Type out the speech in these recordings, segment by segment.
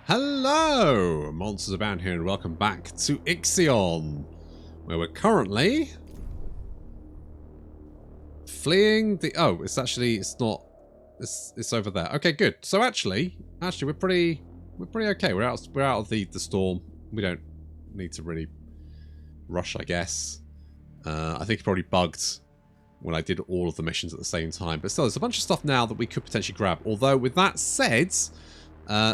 Hello, Monsters Abound here, and welcome back to Ixion, where we're currently fleeing the... Oh, it's not... It's over there. Okay, good. So actually, we're pretty okay. We're out of the storm. We don't need to really rush, I guess. I think it probably bugged when I did all of the missions at the same time. But still, there's a bunch of stuff now that we could potentially grab. Although, with that said...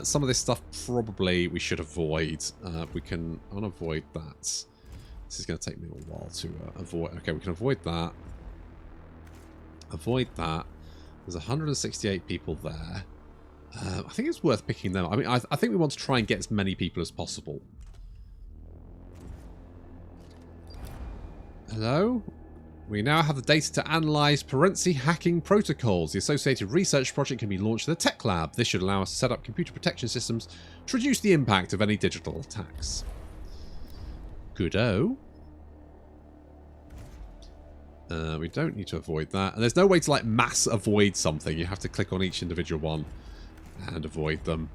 some of this stuff probably we should avoid. We can unavoid that. This is going to take me a while to avoid. Okay, we can avoid that. Avoid that. There's 168 people there. I think it's worth picking them. I mean, I think we want to try and get as many people as possible. Hello? We now have the data to analyze Parency hacking protocols. The associated research project can be launched in the tech lab. This should allow us to set up computer protection systems to reduce the impact of any digital attacks. Good-o. We don't need to avoid that. And there's no way to, like, mass avoid something. You have to click on each individual one and avoid them.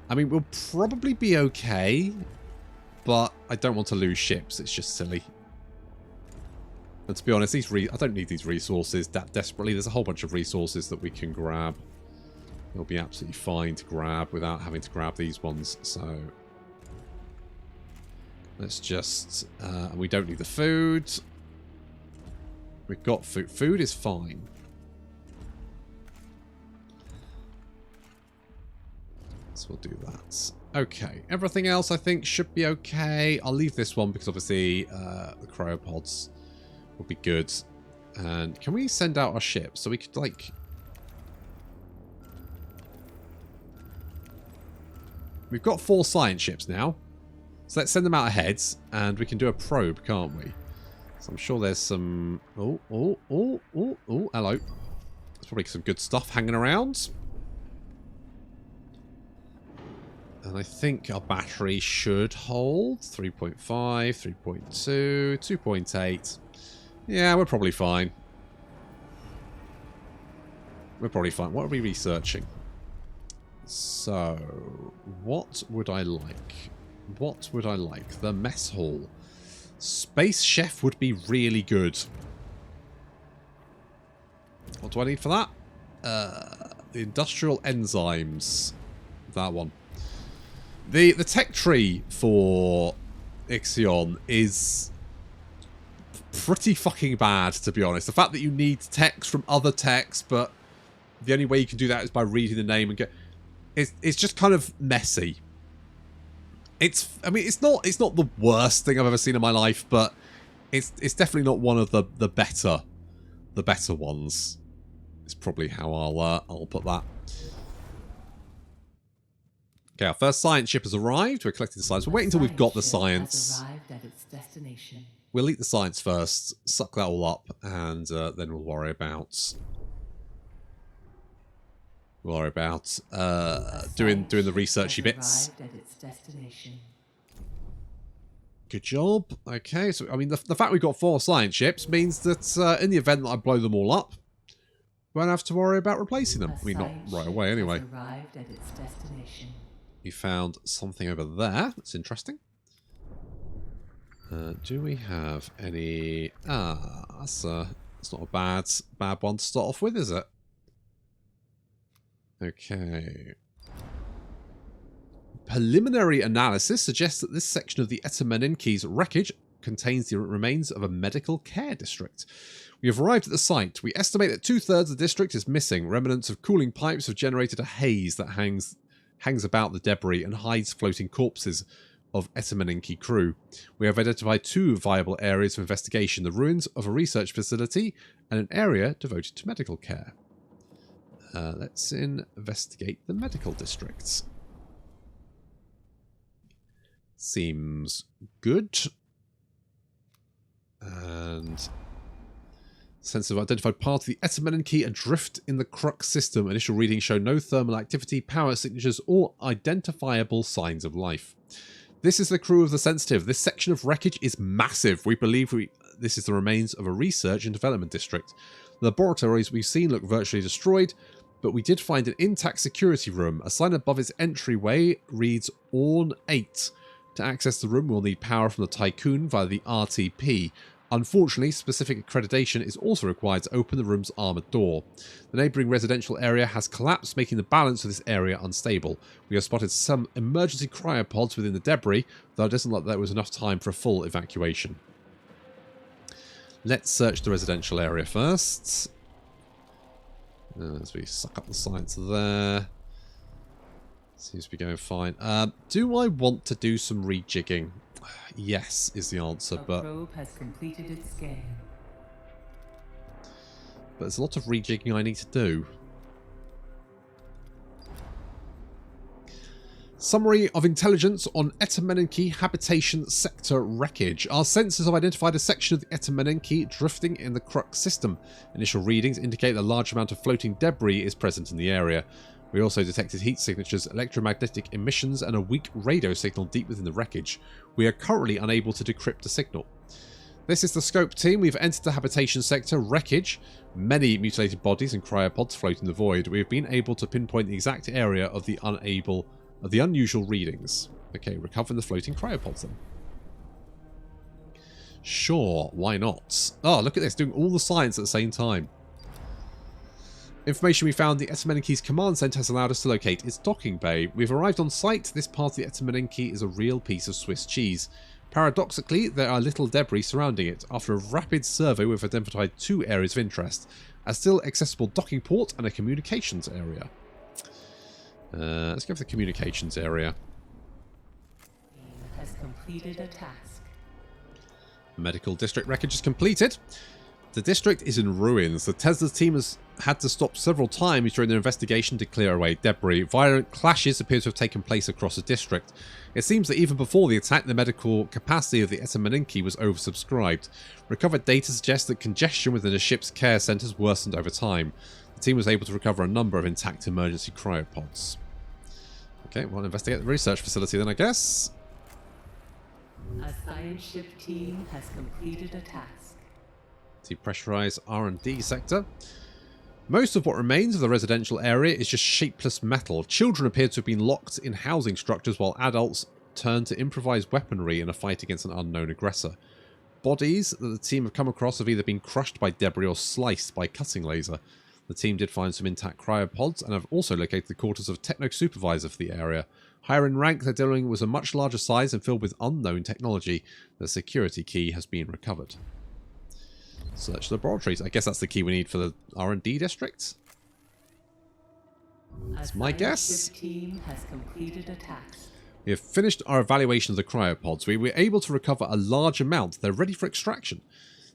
I mean, we'll probably be okay, but I don't want to lose ships. It's just silly. But to be honest, I don't need these resources that desperately. There's a whole bunch of resources that we can grab. It'll be absolutely fine to grab without having to grab these ones. So let's just... we don't need the food. We've got food. Food is fine. So we'll do that. Okay. Everything else, I think, should be okay. I'll leave this one because, obviously, the cryopods... will be good. And can we send out our ship so we could, like... We've got 4 science ships now. So let's send them out ahead, and we can do a probe, can't we? So I'm sure there's some... Oh, hello. There's probably some good stuff hanging around. And I think our battery should hold 3.5, 3.2, 2.8... Yeah, we're probably fine. We're probably fine. What are we researching? So, what would I like? What would I like? The mess hall. Space chef would be really good. What do I need for that? The industrial enzymes. That one. The tech tree for Ixion is... pretty fucking bad, to be honest. The fact that you need text from other texts, but the only way you can do that is by reading the name and get... It's just kind of messy. I mean, it's not the worst thing I've ever seen in my life, but it's definitely not one of the better ones. It's probably how I'll put that. Okay, our first science ship has arrived. We're collecting the science. We're waiting until we've got the science. We'll eat the science first, suck that all up, and then we'll worry about doing the researchy bits. Good job. Okay, so I mean the fact we've got 4 science ships means that in the event that I blow them all up, we won't have to worry about replacing them. I mean, not right away anyway. We found something over there. That's interesting. Do we have any... that's not a bad one to start off with, is it? Okay. Preliminary analysis suggests that this section of the Etemenanki's wreckage contains the remains of a medical care district. We have arrived at the site. We estimate that 2/3 of the district is missing. Remnants of cooling pipes have generated a haze that hangs about the debris and hides floating corpses of Etemenanki crew. We have identified 2 viable areas of investigation, the ruins of a research facility and an area devoted to medical care. Let's investigate the medical districts. Seems good. And sensors have identified part of the Etemenanki adrift in the Crux system. Initial readings show no thermal activity, power signatures, or identifiable signs of life. This is the crew of the Sensitive. This section of wreckage is massive. We believe this is the remains of a research and development district. The laboratories we've seen look virtually destroyed. but we did find an intact security room. A sign above its entryway reads Orn 8. To access the room, we'll need power from the Tycoon via the RTP. Unfortunately, specific accreditation is also required to open the room's armoured door. The neighbouring residential area has collapsed, making the balance of this area unstable. We have spotted some emergency cryopods within the debris, though it doesn't look like there was enough time for a full evacuation. Let's search the residential area first. As we suck up the science there. Seems to be going fine. Do I want to do some rejigging? Yes, is the answer, but probe has completed its scan. There's a lot of rejigging I need to do. Summary of intelligence on Etemenanki habitation sector wreckage. Our sensors have identified a section of the Etemenanki drifting in the Crux system. Initial readings indicate a large amount of floating debris is present in the area. We also detected heat signatures, electromagnetic emissions, and a weak radio signal deep within the wreckage. We are currently unable to decrypt the signal. This is the scope team. We've entered the habitation sector wreckage. Many mutilated bodies and cryopods float in the void. We have been able to pinpoint the exact area of the unusual readings. Okay, recovering the floating cryopods then. Sure, why not? Oh, look at this, doing all the science at the same time. Information we found, the Etemenanki's command center has allowed us to locate its docking bay. We've arrived on site. This part of the Etemenanki is a real piece of Swiss cheese. Paradoxically, there are little debris surrounding it. After a rapid survey, we've identified 2 areas of interest. A still accessible docking port and a communications area. Let's go for the communications area. Has completed a task. Medical district wreckage is completed. The district is in ruins. The Tesla team has had to stop several times during their investigation to clear away debris. Violent clashes appear to have taken place across the district. It seems that even before the attack, the medical capacity of the Etemenanki was oversubscribed. Recovered data suggests that congestion within the ship's care centres worsened over time. The team was able to recover a number of intact emergency cryopods. Okay, we'll investigate the research facility then, I guess. A science ship team has completed a task. Depressurize R&D sector. Most of what remains of the residential area is just shapeless metal. Children appear to have been locked in housing structures while adults turn to improvised weaponry in a fight against an unknown aggressor. Bodies that the team have come across have either been crushed by debris or sliced by cutting laser. The team did find some intact cryopods and have also located the quarters of a techno-supervisor for the area. Higher in rank, their dwelling was a much larger size and filled with unknown technology. The security key has been recovered. Search laboratories. I guess that's the key we need for the R&D district. That's my guess. Team has completed a task. We have finished our evaluation of the cryopods. We were able to recover a large amount. They're ready for extraction.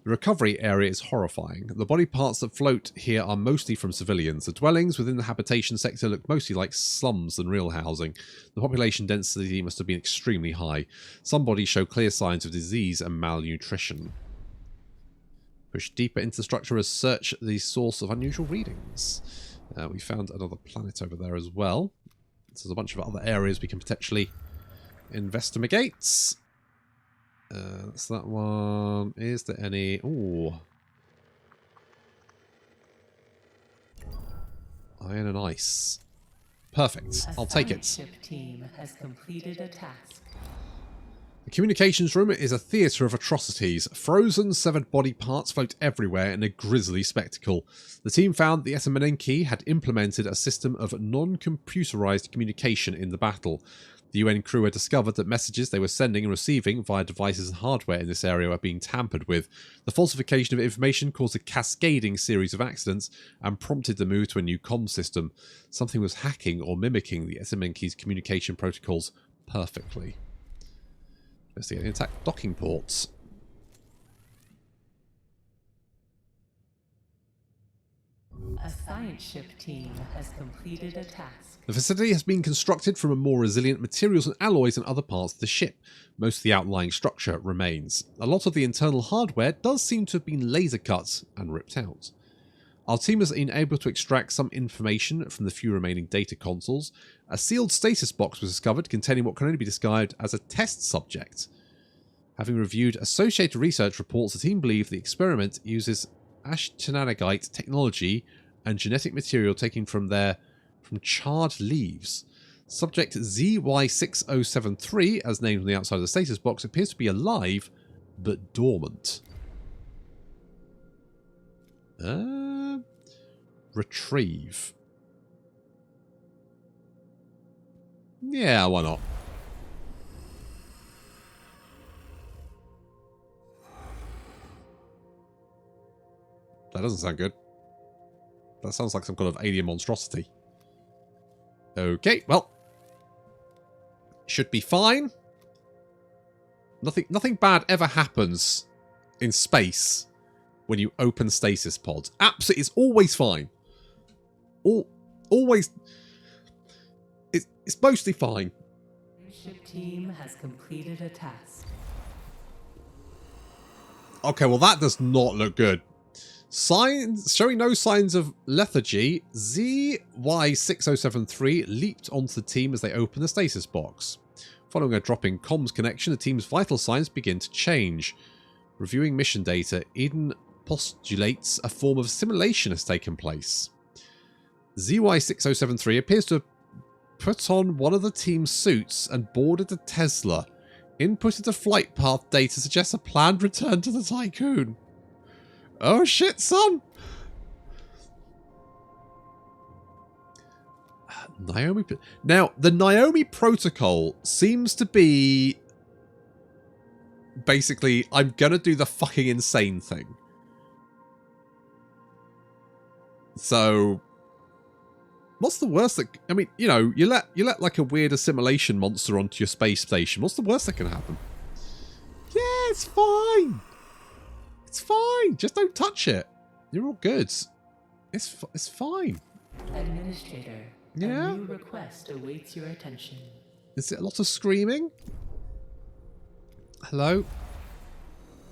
The recovery area is horrifying. The body parts that float here are mostly from civilians. The dwellings within the habitation sector look mostly like slums than real housing. The population density must have been extremely high. Some bodies show clear signs of disease and malnutrition. Push deeper into the structure as search the source of unusual readings. We found another planet over there as well. So there's a bunch of other areas we can potentially investigate. That's that one. Is there any... Ooh. Iron and ice. Perfect. I'll take it. Ship team has completed a task. The communications room is a theatre of atrocities. Frozen, severed body parts float everywhere in a grisly spectacle. The team found the Etemenanki had implemented a system of non-computerized communication in the battle. The UN crew had discovered that messages they were sending and receiving via devices and hardware in this area were being tampered with. The falsification of information caused a cascading series of accidents and prompted the move to a new comm system. Something was hacking or mimicking the Etemenanki's communication protocols perfectly. Investigate the intact docking ports. A science ship team has completed a task. The facility has been constructed from more resilient materials and alloys than other parts of the ship. Most of the outlying structure remains. A lot of the internal hardware does seem to have been laser cut and ripped out. Our team has been able to extract some information from the few remaining data consoles. A sealed status box was discovered containing what can only be described as a test subject. Having reviewed associated research reports, the team believe the experiment uses Ashtenanagite technology and genetic material taken from charred leaves. Subject ZY6073, as named on the outside of the status box, appears to be alive, but dormant. Retrieve. Yeah, why not? That doesn't sound good. That sounds like some kind of alien monstrosity. Okay, well. Should be fine. Nothing bad ever happens in space when you open stasis pods. Absolutely, it's always fine. Always. It's mostly fine. Ship team has completed a task. Okay, well that does not look good. Signs showing no signs of lethargy, ZY6073 leaped onto the team as they opened the stasis box. Following a drop in comms connection, the team's vital signs begin to change. Reviewing mission data, Eden postulates a form of assimilation has taken place. ZY6073 appears to have put on one of the team's suits and boarded a Tesla. Input into flight path data suggests a planned return to the Tycoon. Oh shit, son! Naomi. Now, the Naomi protocol seems to be basically, I'm gonna do the fucking insane thing. So, what's the worst that... I mean, you know, you let like a weird assimilation monster onto your space station. What's the worst that can happen? Yeah, it's fine. It's fine. Just don't touch it. You're all good. It's fine. Administrator, yeah? A new request awaits your attention. Is it a lot of screaming? Hello?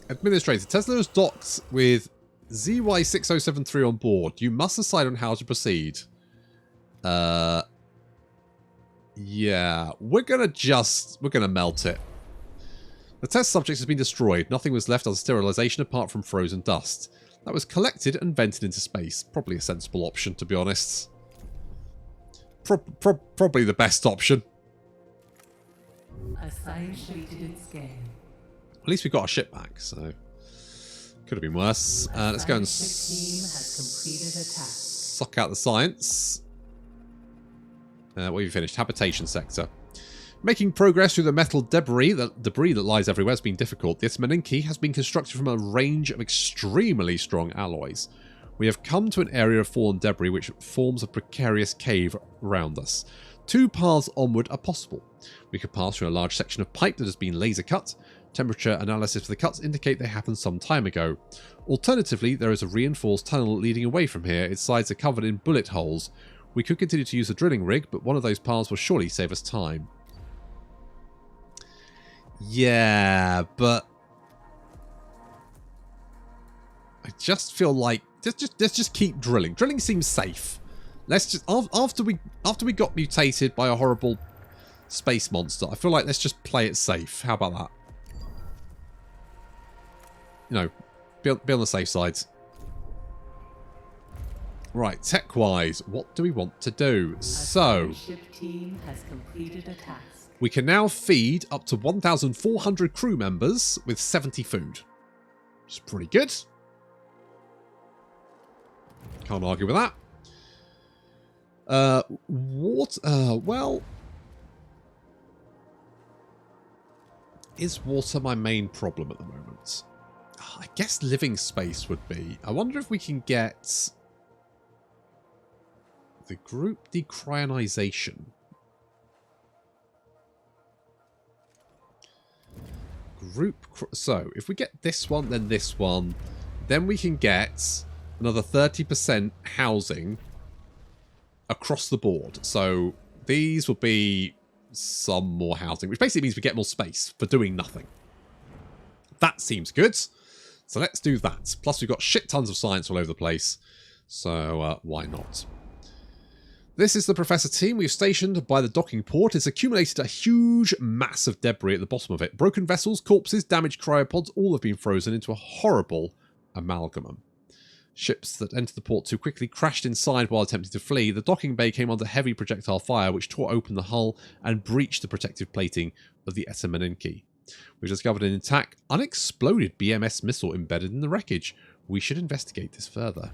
Administrator, Tesla is docked with ZY6073 on board. You must decide on how to proceed. Yeah. We're gonna melt it. The test subject has been destroyed. Nothing was left on sterilization apart from frozen dust. That was collected and vented into space. Probably a sensible option, to be honest. Probably the best option. A science completed its game. At least we got our ship back, so... Could have been worse. Let's go and team has completed a task. Suck out the science. What have you finished? Habitation sector. Making progress through the metal debris that lies everywhere has been difficult. The Etemenanki has been constructed from a range of extremely strong alloys. We have come to an area of fallen debris which forms a precarious cave around us. Two paths onward are possible. We could pass through a large section of pipe that has been laser cut. Temperature analysis for the cuts indicate they happened some time ago. Alternatively, there is a reinforced tunnel leading away from here. Its sides are covered in bullet holes. We could continue to use the drilling rig, but one of those paths will surely save us time. Yeah, but I just feel like let's just keep drilling. Drilling seems safe. Let's just after we got mutated by a horrible space monster, I feel like let's just play it safe. How about that? You know, be on the safe side. Right, tech-wise, what do we want to do? So, ship team has completed a task. We can now feed up to 1,400 crew members with 70 food. Which is pretty good. Can't argue with that. Well... Is water my main problem at the moment? I guess living space would be. I wonder if we can get... the group decryonization. So, if we get this one, then this one, then we can get another 30% housing across the board. So, these will be some more housing, which basically means we get more space for doing nothing. That seems good. So, let's do that. Plus, we've got shit tons of science all over the place. So, why not? This is the Professor team we've stationed by the docking port. It's accumulated a huge mass of debris at the bottom of it. Broken vessels, corpses, damaged cryopods, all have been frozen into a horrible amalgamum. Ships that entered the port too quickly crashed inside while attempting to flee. The docking bay came under heavy projectile fire, which tore open the hull and breached the protective plating of the Etemenanki. We've discovered an intact, unexploded BMS missile embedded in the wreckage. We should investigate this further.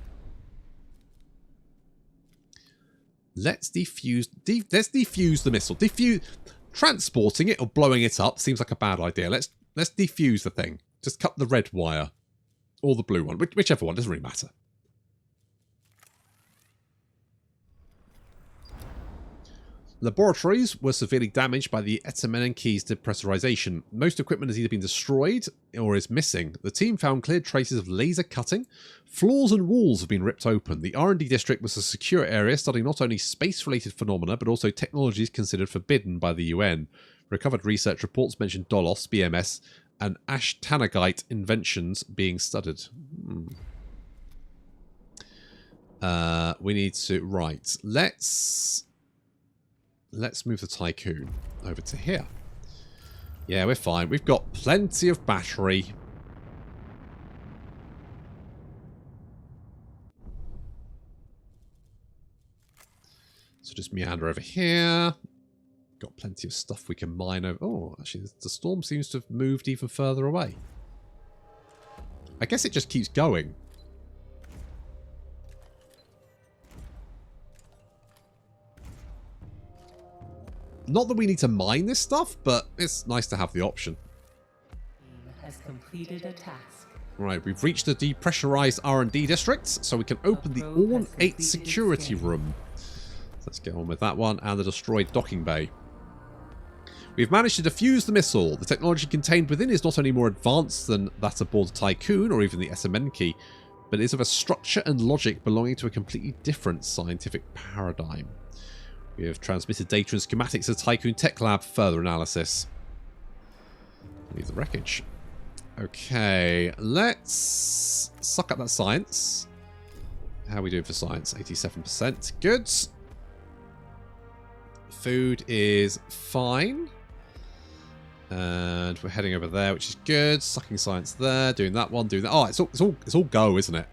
Let's defuse the missile. Transporting it or blowing it up seems like a bad idea. Let's defuse the thing. Just cut the red wire. Or the blue one. Whichever one. Doesn't really matter. Laboratories were severely damaged by the Etemenanki's depressurization. Most equipment has either been destroyed or is missing. The team found clear traces of laser cutting. Floors and walls have been ripped open. The R&D district was a secure area studying not only space-related phenomena but also technologies considered forbidden by the UN. Recovered research reports mentioned Dolos, BMS, and Ashtanagite inventions being studied. We need to... Right. Let's move the Tycoon over to here. Yeah, we're fine. We've got plenty of battery. So just meander over here. Got plenty of stuff we can mine over. Oh, actually, the storm seems to have moved even further away. I guess it just keeps going. Not that we need to mine this stuff, but it's nice to have the option. Has completed a task. Right, we've reached the depressurized R&D districts, so we can open the ornate security room. So let's get on with that one, and the destroyed docking bay. We've managed to defuse the missile. The technology contained within is not only more advanced than that aboard the Tycoon or even the Etemenanki, but is of a structure and logic belonging to a completely different scientific paradigm. We have transmitted data and schematics to the Tycoon Tech Lab for further analysis. Leave the wreckage. Okay, let's suck up that science. How are we doing for science? 87%. Good. Food is fine. And we're heading over there, which is good. Sucking science there. Doing that one. Doing that. Oh, it's all go, isn't it?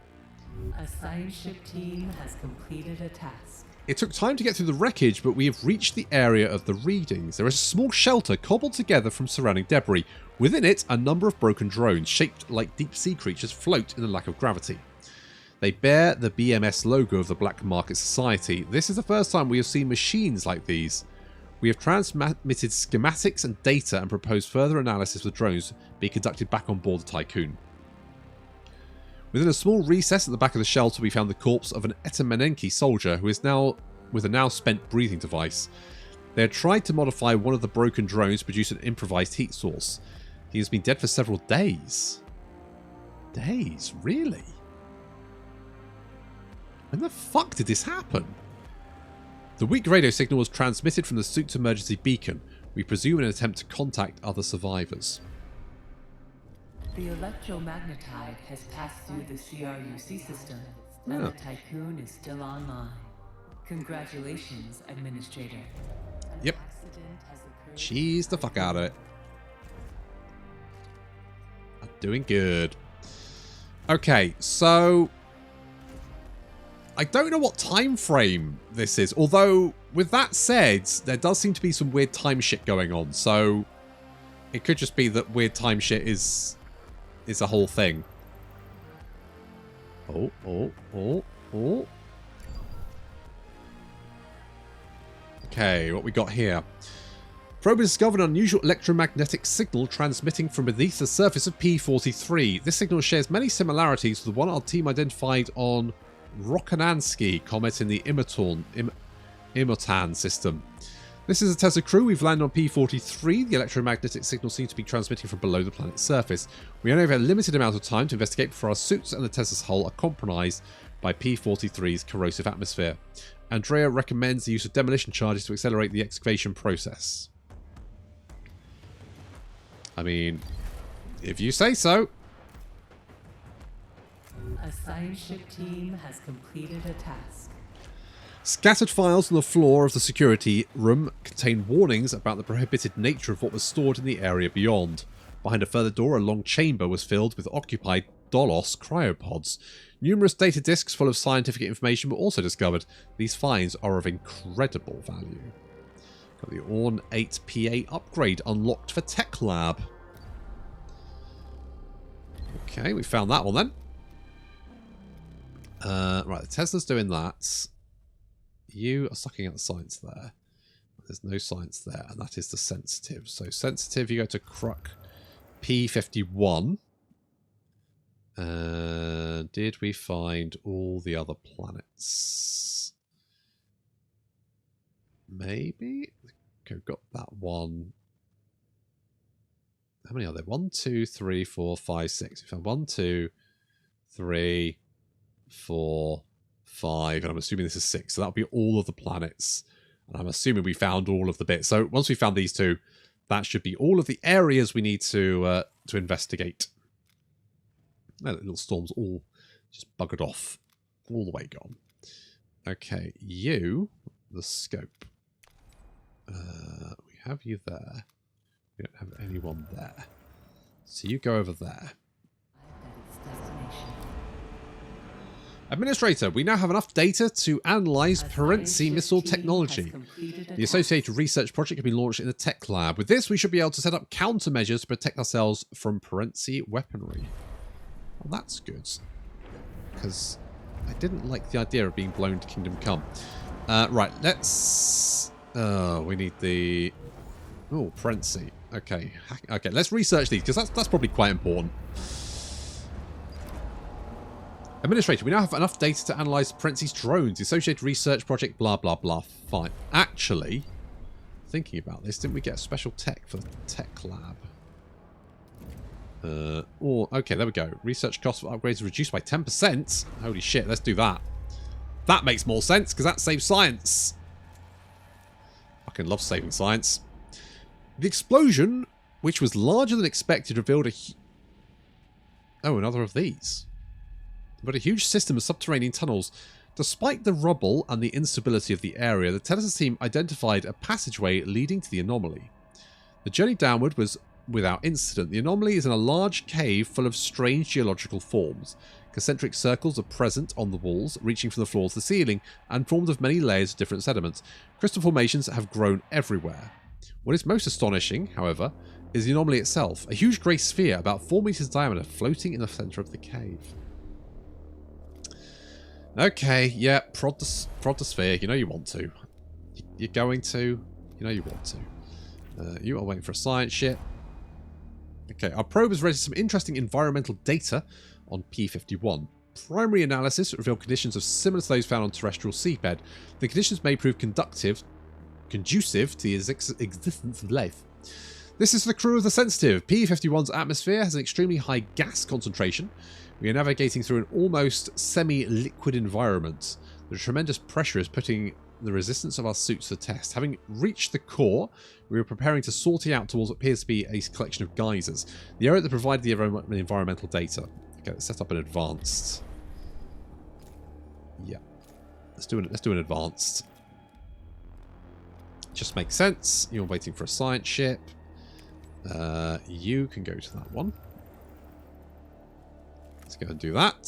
A science ship team has completed a task. It took time to get through the wreckage, but we have reached the area of the readings. There is a small shelter cobbled together from surrounding debris. Within it, a number of broken drones, shaped like deep-sea creatures, float in the lack of gravity. They bear the BMS logo of the Black Market Society. This is the first time we have seen machines like these. We have transmitted schematics and data and proposed further analysis with drones be conducted back on board the Tycoon. Within a small recess at the back of the shelter, we found the corpse of an Etemenanki soldier who is now with a now spent breathing device. They had tried to modify one of the broken drones to produce an improvised heat source. He has been dead for several days. Days? Really? When the fuck did this happen? The weak radio signal was transmitted from the suit's emergency beacon. We presume in an attempt to contact other survivors. The electromagnetide has passed through the CRUC system, and the Tycoon is still online. Congratulations, Administrator. Yep. Cheese the fuck out of it. I'm doing good. Okay, so I don't know what time frame this is, although with that said, there does seem to be some weird time shit going on, so it could just be that weird time shit is a whole thing. Oh. Okay, what we got here? Probe has discovered an unusual electromagnetic signal transmitting from beneath the surface of P43. This signal shares many similarities with the one our team identified on Rokananski comet in the Imotan system. This is a Tesla crew. We've landed on P43. The electromagnetic signal seems to be transmitting from below the planet's surface. We only have a limited amount of time to investigate before our suits and the Tesla's hull are compromised by P43's corrosive atmosphere. Andrea recommends the use of demolition charges to accelerate the excavation process. I mean, if you say so. A science ship team has completed a task. Scattered files on the floor of the security room contain warnings about the prohibited nature of what was stored in the area beyond. Behind a further door, a long chamber was filled with occupied Dolos cryopods. Numerous data disks full of scientific information were also discovered. These finds are of incredible value. Got the Orn 8PA upgrade unlocked for Tech Lab. Okay, we found that one then. Right, the Tesla's doing that. You are sucking out the science there. There's no science there, and that is the sensitive. So sensitive, you go to Kruk P51. Did we find all the other planets? Maybe? Okay, we've got that one. How many are there? 1, 2, 3, 4, 5, 6. We found 1, 2, 3, 4, 5. And I'm assuming this is 6. So that'll be all of the planets. And I'm assuming we found all of the bits. So once we found these two, that should be all of the areas we need to investigate. Oh, the little storm's all just buggered off. All the way gone. Okay, you, the scope. We have you there. We don't have anyone there. So you go over there. Administrator, we now have enough data to analyze Perensi missile technology. The associated research project can be launched in the tech lab. With this, we should be able to set up countermeasures to protect ourselves from Perensi weaponry. Well, that's good. Because I didn't like the idea of being blown to Kingdom Come. Right, let's... we need the... Oh, Perensi. Okay, okay, let's research these, because that's probably quite important. Administrator, we now have enough data to analyze Perensi's drones, the associated research project, blah, blah, blah. Fine. Actually, thinking about this, didn't we get a special tech for the tech lab? Okay, there we go. Research costs for upgrades reduced by 10%. Holy shit, let's do that. That makes more sense, because that saves science. Fucking love saving science. The explosion, which was larger than expected, revealed a... Oh, another of these. But a huge system of subterranean tunnels. Despite the rubble and the instability of the area, the Telesis team identified a passageway leading to the anomaly. The journey downward was without incident. The anomaly is in a large cave full of strange geological forms. Concentric circles are present on the walls, reaching from the floor to the ceiling, and formed of many layers of different sediments. Crystal formations have grown everywhere. What is most astonishing, however, is the anomaly itself. A huge grey sphere about 4 meters diameter floating in the centre of the cave. Okay, yeah, prod the sphere. You know you want to. You're going to. You know you want to. You are waiting for a science ship. Okay, our probe has registered some interesting environmental data on P51. Primary analysis revealed conditions of similar to those found on terrestrial seabed. The conditions may prove conducive to the existence of life. This is the crew of the Sensitive. P51's atmosphere has an extremely high gas concentration. We are navigating through an almost semi-liquid environment. The tremendous pressure is putting the resistance of our suits to the test. Having reached the core, we are preparing to sortie out towards what appears to be a collection of geysers. The area that provided the environmental data. Okay, let's set up an advanced. Yeah. Let's do an advanced. Just makes sense. You're waiting for a science ship. You can go to that one. Let's go and do that.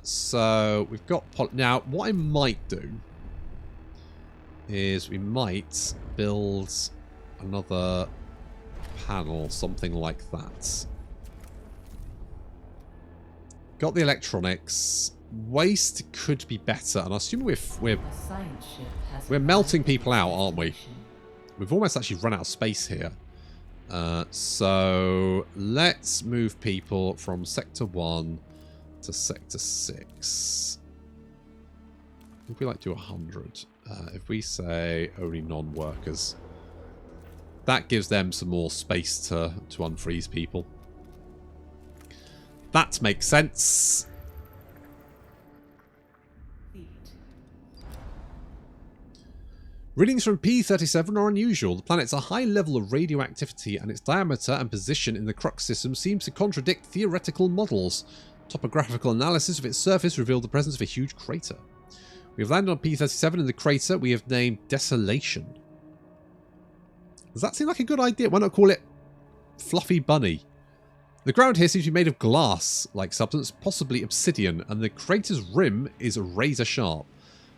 So we've got... Now, what I might do is we might build another panel, something like that. Got the electronics. Waste could be better, and I assume we're melting people out, aren't we? We've almost actually run out of space here. So let's move people from Sector 1 to Sector 6. If we like to do 100, if we say only non-workers, that gives them some more space to unfreeze people. That makes sense. Readings from P37 are unusual. The planet's a high level of radioactivity, and its diameter and position in the Crux system seems to contradict theoretical models. Topographical analysis of its surface revealed the presence of a huge crater. We have landed on P37 in the crater we have named Desolation. Does that seem like a good idea? Why not call it Fluffy Bunny? The ground here seems to be made of glass-like substance, possibly obsidian, and the crater's rim is razor sharp.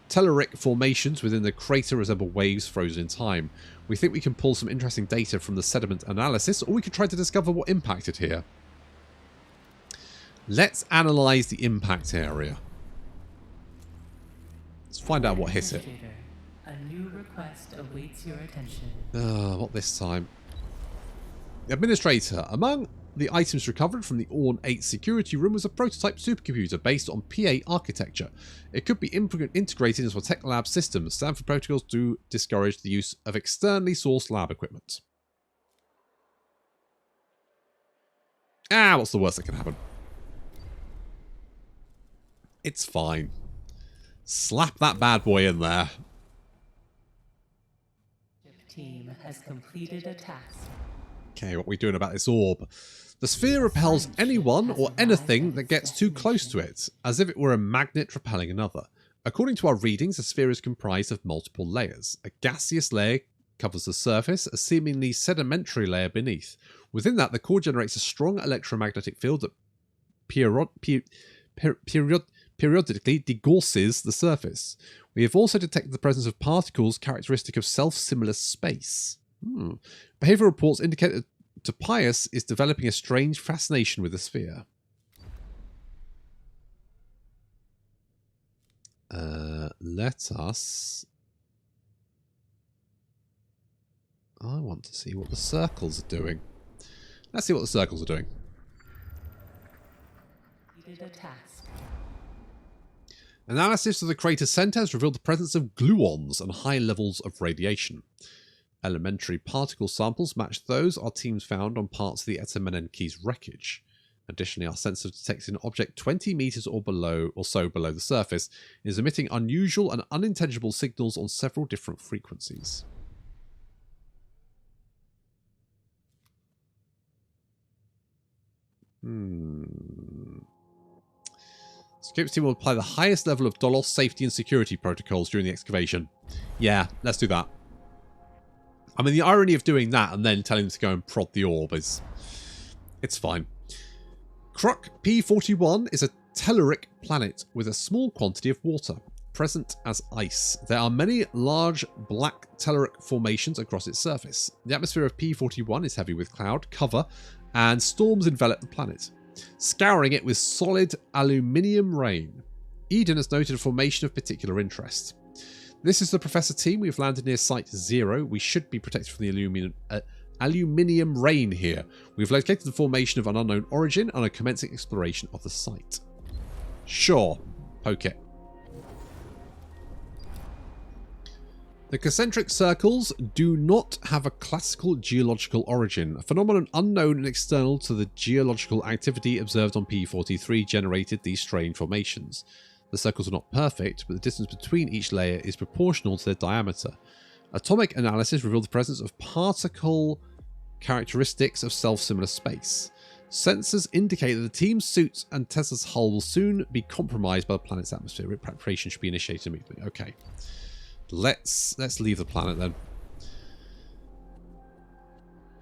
Telluric formations within the crater resemble waves frozen in time. We think we can pull some interesting data from the sediment analysis, or we could try to discover what impacted here. Let's analyse the impact area. Let's find out what hit it. A new request awaits your attention. What this time? Administrator, among the items recovered from the Orn 8 security room was a prototype supercomputer based on PA architecture. It could be integrated into a tech lab system. Stanford protocols do discourage the use of externally sourced lab equipment. What's the worst that can happen? It's fine. Slap that bad boy in there. Team has completed a task. Okay, what are we doing about this orb? The sphere repels anyone or anything that gets too close to it, as if it were a magnet repelling another. According to our readings, the sphere is comprised of multiple layers. A gaseous layer covers the surface, a seemingly sedimentary layer beneath. Within that, the core generates a strong electromagnetic field that periodically degauses the surface. We have also detected the presence of particles characteristic of self-similar space. Behavioral reports indicate that Topias is developing a strange fascination with the sphere. Let us... I want to see what the circles are doing. Let's see what the circles are doing. Analysis of the crater center has revealed the presence of gluons and high levels of radiation. Elementary particle samples match those our teams found on parts of the Etemenanki's wreckage. Additionally, our sensor detected an object 20 meters or so below the surface is emitting unusual and unintelligible signals on several different frequencies. Scopes team will apply the highest level of Dolos safety and security protocols during the excavation. Yeah, let's do that. I mean, the irony of doing that and then telling them to go and prod the orb is... It's fine. Kruk P41 is a telluric planet with a small quantity of water, present as ice. There are many large black telluric formations across its surface. The atmosphere of P41 is heavy with cloud cover, and storms envelop the planet, scouring it with solid aluminium rain. Eden has noted a formation of particular interest. This is the Professor team. We've landed near Site 0. We should be protected from the aluminium rain here. We've located the formation of an unknown origin and are commencing exploration of the site. Sure. Poke it. The concentric circles do not have a classical geological origin. A phenomenon unknown and external to the geological activity observed on P43 generated these strange formations. The circles are not perfect, but the distance between each layer is proportional to their diameter. Atomic analysis revealed the presence of particle characteristics of self-similar space. Sensors indicate that the team's suits and Tesla's hull will soon be compromised by the planet's atmosphere. Preparation should be initiated immediately. Okay. Let's leave the planet then.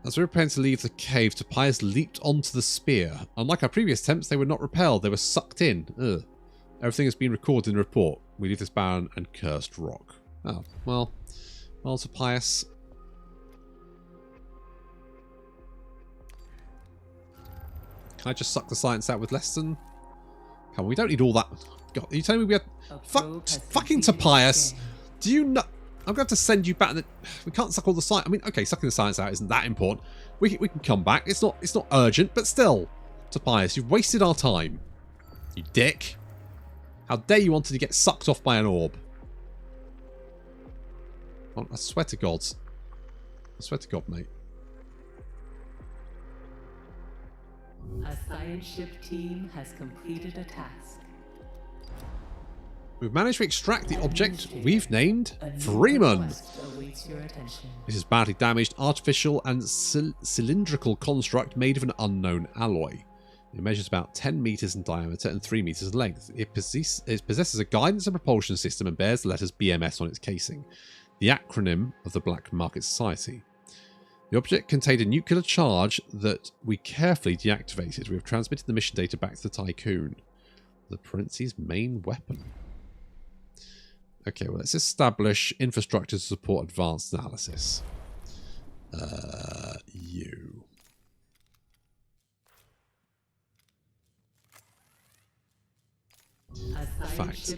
As we were preparing to leave the cave, Topias leaped onto the spear. Unlike our previous attempts, they were not repelled, they were sucked in. Ugh. Everything has been recorded in the report. We leave this barren and cursed rock. Oh, well, Topias. Can I just suck the science out with less than... Come on, we don't need all that. God, are you telling me we have... Fucking Topias! Do you not... I'm going to have to send you back... We can't suck all the science... I mean, okay, sucking the science out isn't that important. We can come back. It's not urgent, but still. Topias, you've wasted our time. You dick. How dare you wanted to get sucked off by an orb? Oh, I swear to God. I swear to God, mate. A science ship team has completed a task. We've managed to extract the object we've named Freeman. This is badly damaged, artificial and cylindrical construct made of an unknown alloy. It measures about 10 meters in diameter and 3 meters in length. It possesses a guidance and propulsion system and bears the letters BMS on its casing, the acronym of the Black Market Society. The object contained a nuclear charge that we carefully deactivated. We have transmitted the mission data back to the Tycoon. The Prince's main weapon. Okay, well, let's establish infrastructure to support advanced analysis. You. In fact,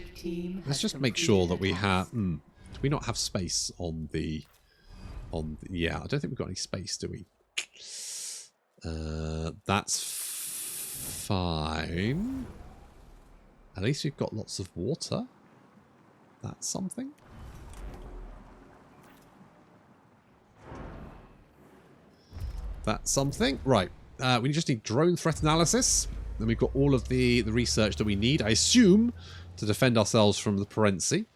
let's just make sure that we have... do we not have space on the... yeah, I don't think we've got any space, do we? That's fine. At least we've got lots of water. That's something. That's something. Right. We just need drone threat analysis. Then we've got all of the research that we need, I assume, to defend ourselves from the Perensi.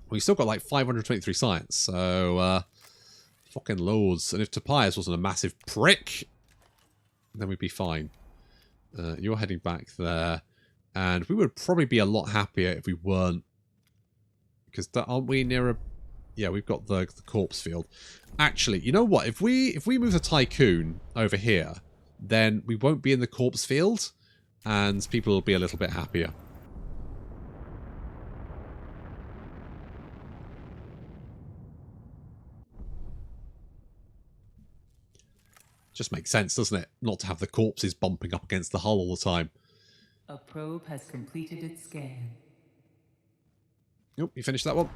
We've still got like 523 science, so fucking loads. And if Topias wasn't a massive prick, then we'd be fine. You're heading back there. And we would probably be a lot happier if we weren't. Because aren't we near a... Yeah, we've got the corpse field. Actually, you know what? If we move the Tycoon over here, then we won't be in the corpse field. And people will be a little bit happier. Just makes sense, doesn't it? Not to have the corpses bumping up against the hull all the time. A probe has completed its scan. Nope, you finished that one.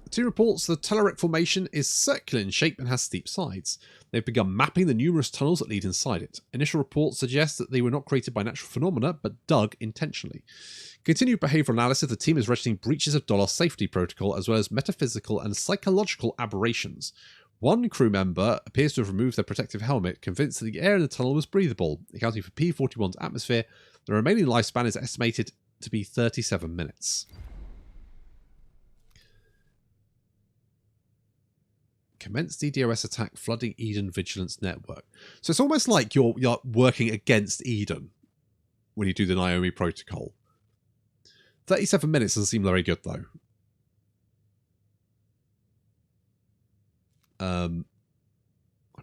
The team reports the Telluric formation is circular in shape and has steep sides. They've begun mapping the numerous tunnels that lead inside it. Initial reports suggest that they were not created by natural phenomena, but dug intentionally. Continued behavioral analysis, the team is registering breaches of Dolos safety protocol, as well as metaphysical and psychological aberrations. One crew member appears to have removed their protective helmet, convinced that the air in the tunnel was breathable. Accounting for P-41's atmosphere, the remaining lifespan is estimated to be 37 minutes. Commence DDoS attack flooding Eden Vigilance Network. So it's almost like you're working against Eden when you do the Naomi protocol. 37 minutes doesn't seem very good, though. I'm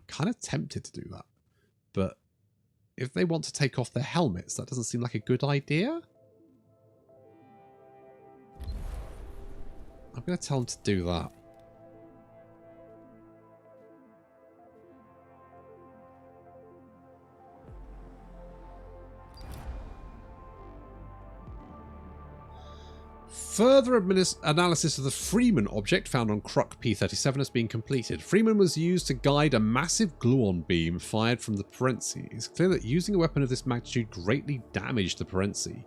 kind of tempted to do that. But if they want to take off their helmets, that doesn't seem like a good idea. I'm going to tell them to do that. Further analysis of the Freeman object found on Kruk P-37 has been completed. Freeman was used to guide a massive gluon beam fired from the Perensi. It's clear that using a weapon of this magnitude greatly damaged the Perensi.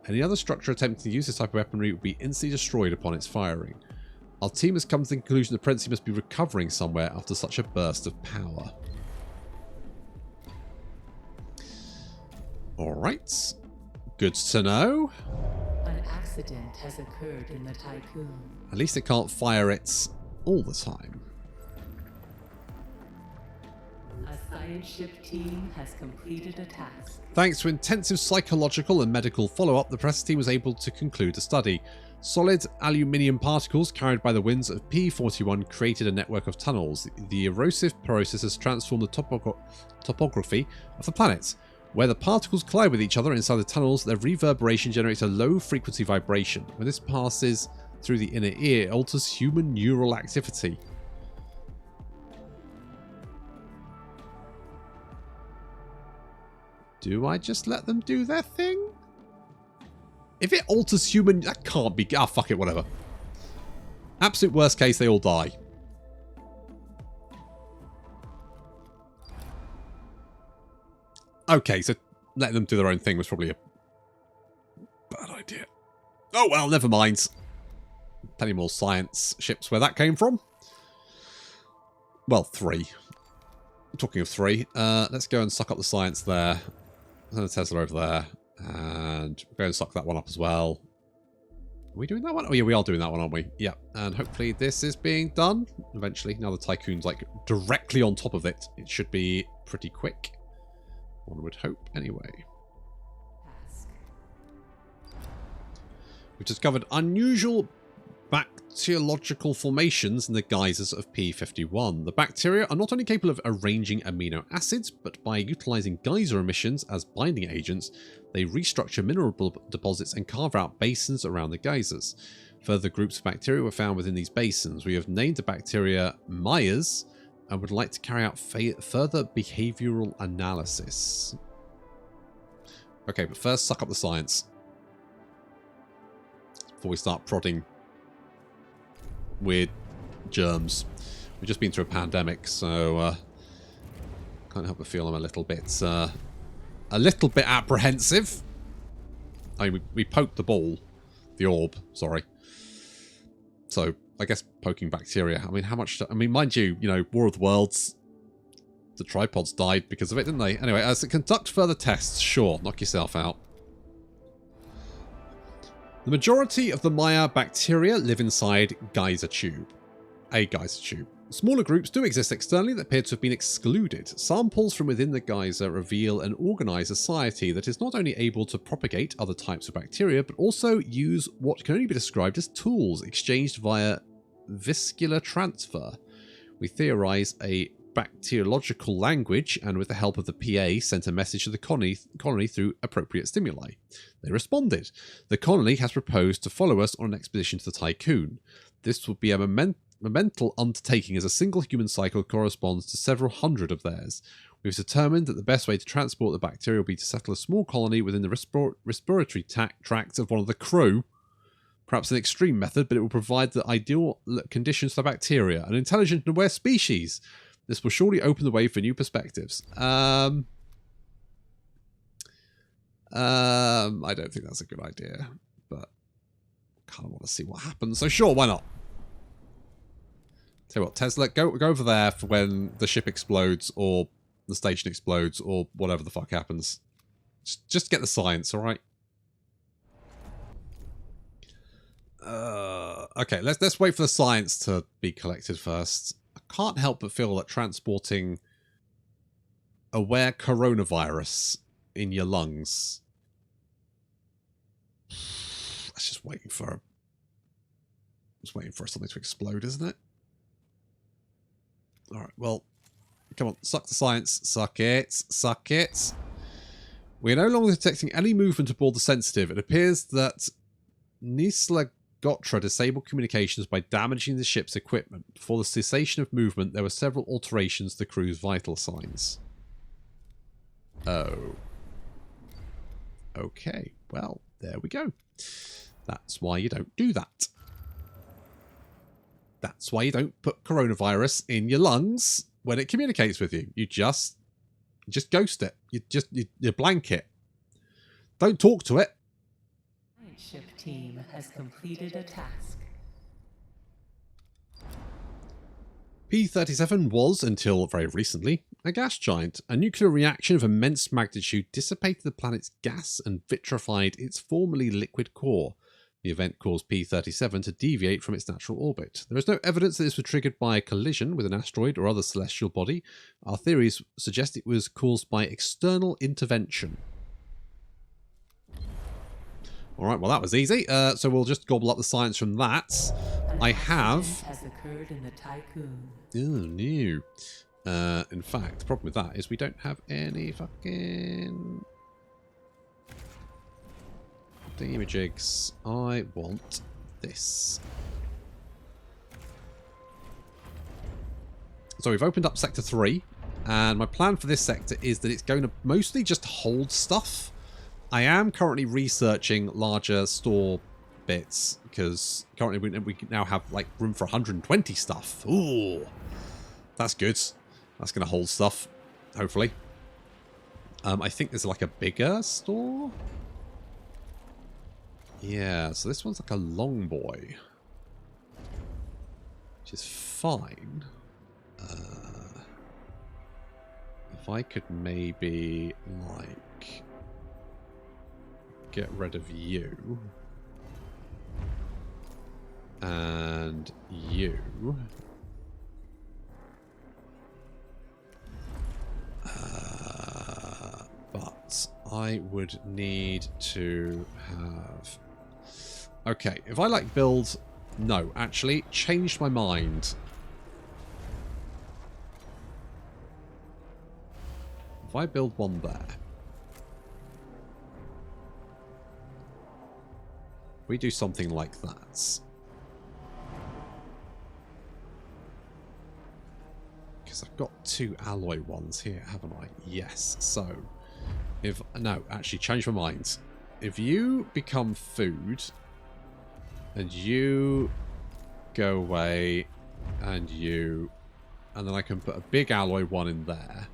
Any other structure attempting to use this type of weaponry would be instantly destroyed upon its firing. Our team has come to the conclusion the Perensi must be recovering somewhere after such a burst of power. Alright. Good to know. An accident has occurred in the Tycoon. At least it can't fire it all the time. A science ship team has completed a task. Thanks to intensive psychological and medical follow-up, the press team was able to conclude the study. Solid aluminium particles carried by the winds of P-41 created a network of tunnels. The erosive process has transformed the topography of the planet. Where the particles collide with each other inside the tunnels, their reverberation generates a low-frequency vibration. When this passes through the inner ear, it alters human neural activity. Do I just let them do their thing? If it alters human... That can't be... Ah, fuck it, whatever. Absolute worst case, they all die. Okay, so letting them do their own thing was probably a bad idea. Oh well, never mind. Plenty more science ships where that came from. Well, 3. Talking of 3, let's go and suck up the science there. Send a Tesla over there. And go and suck that one up as well. Are we doing that one? Oh yeah, we are doing that one, aren't we? Yeah. And hopefully this is being done eventually. Now the Tycoon's like directly on top of it. It should be pretty quick. One would hope, anyway. We've discovered unusual bacteriological formations in the geysers of P51. The bacteria are not only capable of arranging amino acids, but by utilizing geyser emissions as binding agents, they restructure mineral deposits and carve out basins around the geysers. Further groups of bacteria were found within these basins. We have named the bacteria Myers and would like to carry out further behavioral analysis. Okay, but first suck up the science before we start prodding weird germs. We've just been through a pandemic, so can't help but feel I'm a little bit apprehensive. I mean, we poked the ball, the orb, sorry. So I guess poking bacteria. I mean, how much? I mean, mind you, War of the Worlds. The tripods died because of it, didn't they? Anyway, as to conduct further tests, sure, knock yourself out. The majority of the Maya bacteria live inside geyser tube. A geyser tube. Smaller groups do exist externally that appear to have been excluded. Samples from within the geyser reveal an organized society that is not only able to propagate other types of bacteria, but also use what can only be described as tools exchanged via viscular transfer. We theorize a bacteriological language, and with the help of the PA, sent a message to the colony through appropriate stimuli. They responded. The colony has proposed to follow us on an expedition to the Tycoon. This would be a monumental undertaking, as a single human cycle corresponds to several hundred of theirs. We've determined that the best way to transport the bacteria will be to settle a small colony within the respiratory tract of one of the crew. Perhaps an extreme method, but it will provide the ideal conditions for bacteria, an intelligent and aware species. This will surely open the way for new perspectives. I don't think that's a good idea, but I kind of want to see what happens. So sure, why not? Tell you what, Tesla, go over there for when the ship explodes or the station explodes or whatever the fuck happens. Just get the science, all right? Okay, let's wait for the science to be collected first. I can't help but feel that transporting aware coronavirus in your lungs. That's just waiting for something to explode, isn't it? Alright, well, come on, suck the science. Suck it. Suck it. We are no longer detecting any movement aboard the Sensitive. It appears that Nisla Gotra disabled communications by damaging the ship's equipment. Before the cessation of movement, there were several alterations to the crew's vital signs. Oh. Okay, well, there we go. That's why you don't do that. That's why you don't put coronavirus in your lungs when it communicates with you. You just ghost it. You blank it. Don't talk to it. Ship team has completed a task. P-37 was, until very recently, a gas giant. A nuclear reaction of immense magnitude dissipated the planet's gas and vitrified its formerly liquid core. The event caused P-37 to deviate from its natural orbit. There is no evidence that this was triggered by a collision with an asteroid or other celestial body. Our theories suggest it was caused by external intervention. Alright, well that was easy. So we'll just gobble up the science from that. I have... has occurred in the Tycoon. Oh, no. In fact, the problem with that is we don't have any fucking... thingamajigs. I want this. So we've opened up Sector 3. And my plan for this sector is that it's going to mostly just hold stuff. I am currently researching larger store bits because currently we now have like room for 120 stuff. Ooh, that's good. That's going to hold stuff, hopefully. I think there's like a bigger store. Yeah, so this one's like a long boy, which is fine. If I could maybe like get rid of you and you, but I would need to have, okay, if I like build No, actually, changed my mind. If I build one there, we do something like that. Because I've got 2 alloy ones here, haven't I? Yes. So, if... No, actually, change my mind. If you become food, and you go away, and you... And then I can put a big alloy one in there.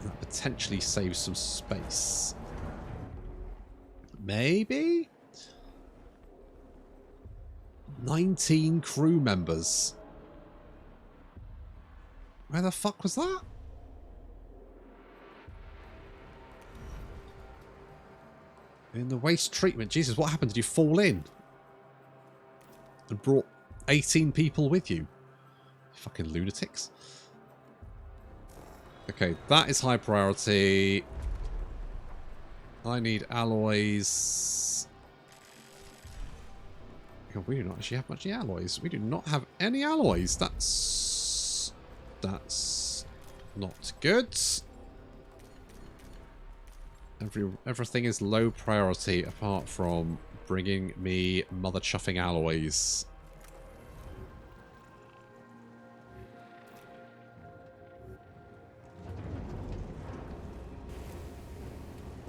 That potentially saves some space. Maybe? 19 crew members. Where the fuck was that? In the waste treatment. Jesus, what happened? Did you fall in? And brought 18 people with you? Fucking lunatics. Okay, that is high priority. I need alloys. God, we do not actually have much alloys. We do not have any alloys. That's not good. Everything is low priority apart from bringing me mother chuffing alloys.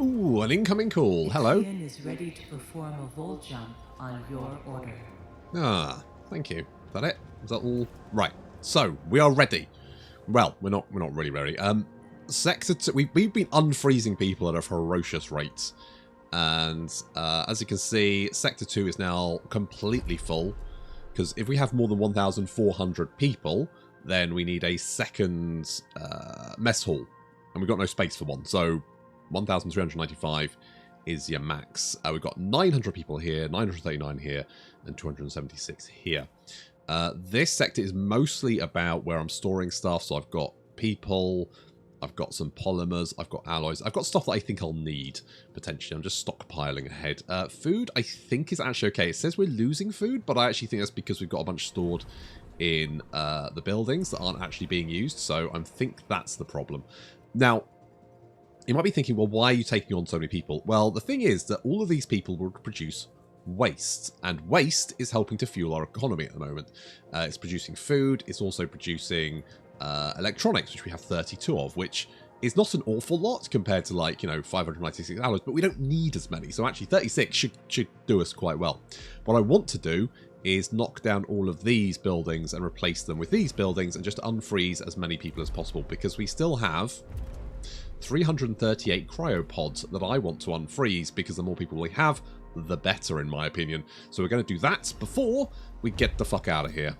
Ooh, an incoming call. Hello. Ixion is ready to perform a volt jump on your order. Ah, thank you. Is that it? Is that all? Right. So we are ready. Well, we're not really ready. Sector 2. We've been unfreezing people at a ferocious rate, and as you can see, Sector 2 is now completely full. Because if we have more than 1,400 people, then we need a second mess hall, and we've got no space for one. So 1,395 is your max. We've got 900 people here, 939 here, and 276 here. This sector is mostly about where I'm storing stuff. So I've got people, I've got some polymers, I've got alloys, I've got stuff that I think I'll need, potentially. I'm just stockpiling ahead. Food, I think, is actually okay. It says we're losing food, but I actually think that's because we've got a bunch stored in the buildings that aren't actually being used. So I think that's the problem. Now, you might be thinking, well, why are you taking on so many people? Well, the thing is that all of these people will produce waste, and waste is helping to fuel our economy at the moment. It's producing food, it's also producing electronics, which we have 32 of, which is not an awful lot compared to, like, 596 hours, but we don't need as many. So actually 36 should do us quite well. What I want to do is knock down all of these buildings and replace them with these buildings and just unfreeze as many people as possible, because we still have 338 cryopods that I want to unfreeze, because the more people we have, the better, in my opinion. So we're going to do that before we get the fuck out of here.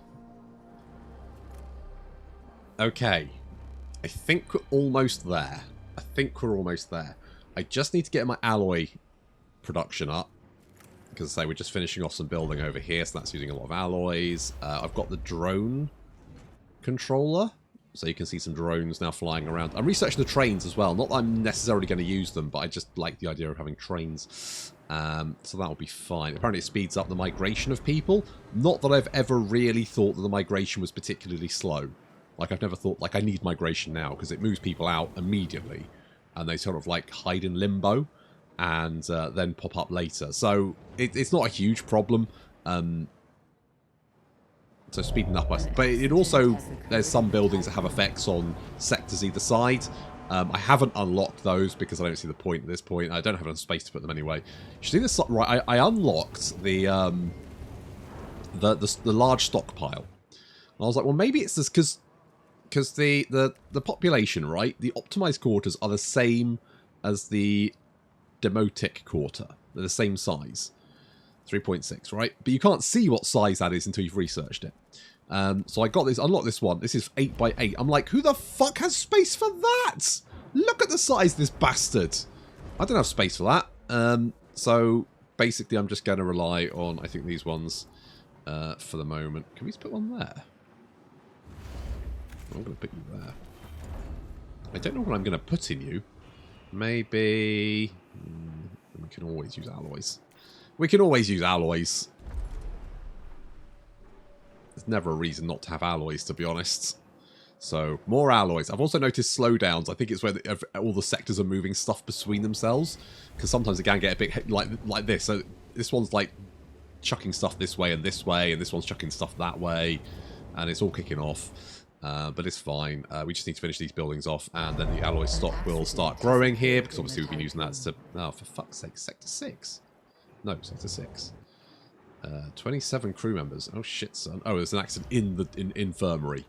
Okay. I think we're almost there. I just need to get my alloy production up, because say we're just finishing off some building over here, so that's using a lot of alloys. I've got the drone controller. So you can see some drones now flying around. I'm researching the trains as well. Not that I'm necessarily going to use them, but I just like the idea of having trains. So that'll be fine. Apparently it speeds up the migration of people. Not that I've ever really thought that the migration was particularly slow. Like, I've never thought, like, I need migration now, because it moves people out immediately. And they sort of, like, hide in limbo and then pop up later. So it's not a huge problem. So speeding up, but it also, there's some buildings that have effects on sectors either side. I haven't unlocked those because I don't see the point at this point. I don't have enough space to put them anyway. You see this, right? I unlocked the large stockpile. And I was like, well, maybe it's this because the population, right? The optimized quarters are the same as the demotic quarter. They're the same size. 3.6, right? But you can't see what size that is until you've researched it. So I got this, unlocked this one. This is 8 by 8. I'm like, who the fuck has space for that? Look at the size of this bastard. I don't have space for that. So basically I'm just going to rely on, I think, these ones for the moment. Can we just put one there? I'm going to put you there. I don't know what I'm going to put in you. Maybe... can always use alloys. We can always use alloys. There's never a reason not to have alloys, to be honest. So, more alloys. I've also noticed slowdowns. I think it's where all the sectors are moving stuff between themselves. Because sometimes it can get a bit like this. So, this one's like chucking stuff this way, and this one's chucking stuff that way. And it's all kicking off. But it's fine. We just need to finish these buildings off, and then the alloy stock will start growing here, because obviously we've been using that to... Oh, for fuck's sake, Sector 6. No, Sector 6. 27 crew members. Oh, shit, son. Oh, there's an accident in the infirmary.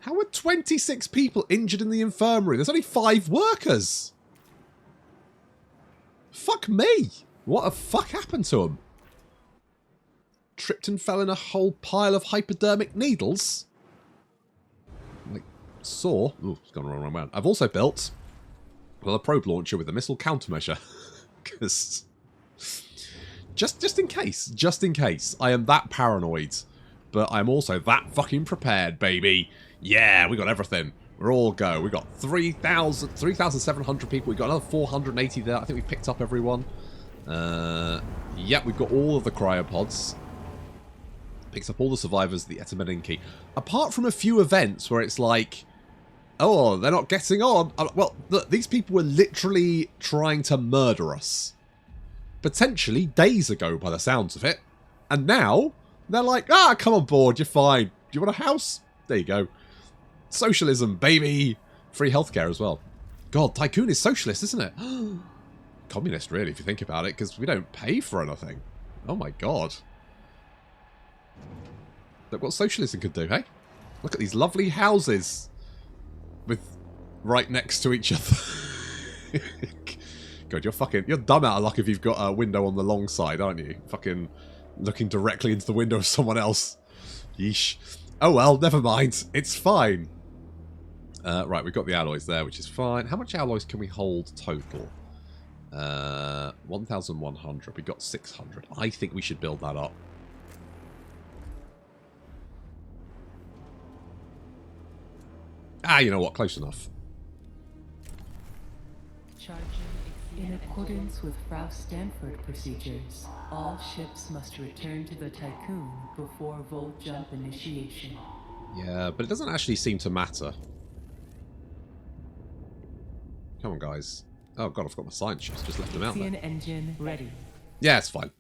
How are 26 people injured in the infirmary? There's only 5 workers. Fuck me. What the fuck happened to them? Tripped and fell in a whole pile of hypodermic needles? Like, saw. Ooh, it's gone wrong round. I've also built a probe launcher with a missile countermeasure. Because... Just in case. I am that paranoid. But I'm also that fucking prepared, baby. Yeah, we got everything. We're all go. We got 3,700 people. We got another 480 there. I think we picked up everyone. Yep, we've got all of the cryopods. Picks up all the survivors of the Etemenanki. Apart from a few events where it's like, oh, they're not getting on. Well, look, these people were literally trying to murder us. Potentially days ago by the sounds of it. And now, they're like, ah, come on board, you're fine. Do you want a house? There you go. Socialism, baby. Free healthcare as well. God, Tycoon is socialist, isn't it? Communist, really, if you think about it, because we don't pay for anything. Oh my god. Look what socialism could do, hey? Look at these lovely houses. With right next to each other. God, you're dumb out of luck if you've got a window on the long side, aren't you? Fucking looking directly into the window of someone else. Yeesh. Oh well, never mind. It's fine. Right, we've got the alloys there, which is fine. How much alloys can we hold total? 1,100. We got 600. I think we should build that up. Ah, you know what? Close enough. In accordance with Frau Stanford procedures, all ships must return to the Tycoon before Volt Jump initiation. Yeah, but it doesn't actually seem to matter. Come on, guys. Oh god, I forgot my science ships. Just left them out there. Ixion engine ready. Yeah, it's fine.